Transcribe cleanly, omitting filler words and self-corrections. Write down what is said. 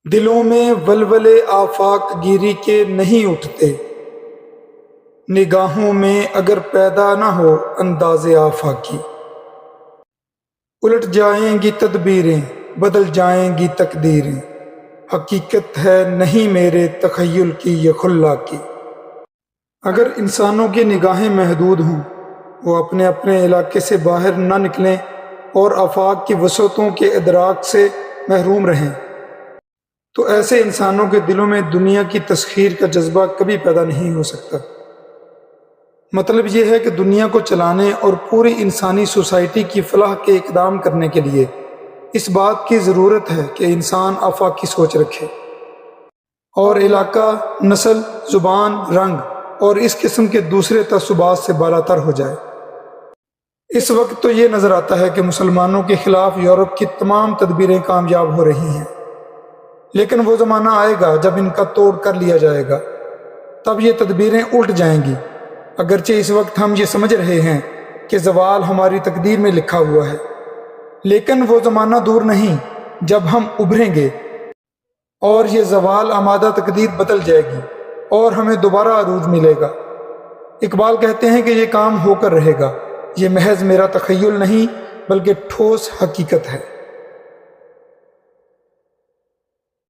دلوں میں ولولے آفاق گیری کے نہیں اٹھتے، نگاہوں میں اگر پیدا نہ ہو انداز آفاقی۔ الٹ جائیں گی تدبیریں، بدل جائیں گی تقدیریں، حقیقت ہے نہیں میرے تخیل کی یہ خلا کی۔ اگر انسانوں کی نگاہیں محدود ہوں، وہ اپنے اپنے علاقے سے باہر نہ نکلیں اور آفاق کی وسعتوں کے ادراک سے محروم رہیں، تو ایسے انسانوں کے دلوں میں دنیا کی تسخیر کا جذبہ کبھی پیدا نہیں ہو سکتا۔ مطلب یہ ہے کہ دنیا کو چلانے اور پوری انسانی سوسائٹی کی فلاح کے اقدام کرنے کے لیے اس بات کی ضرورت ہے کہ انسان آفاقی سوچ رکھے اور علاقہ، نسل، زبان، رنگ اور اس قسم کے دوسرے تعصبات سے بالاتر ہو جائے۔ اس وقت تو یہ نظر آتا ہے کہ مسلمانوں کے خلاف یورپ کی تمام تدبیریں کامیاب ہو رہی ہیں، لیکن وہ زمانہ آئے گا جب ان کا توڑ کر لیا جائے گا، تب یہ تدبیریں الٹ جائیں گی۔ اگرچہ اس وقت ہم یہ سمجھ رہے ہیں کہ زوال ہماری تقدیر میں لکھا ہوا ہے، لیکن وہ زمانہ دور نہیں جب ہم ابھریں گے اور یہ زوال آمادہ تقدیر بدل جائے گی اور ہمیں دوبارہ عروج ملے گا۔ اقبال کہتے ہیں کہ یہ کام ہو کر رہے گا، یہ محض میرا تخیل نہیں بلکہ ٹھوس حقیقت ہے۔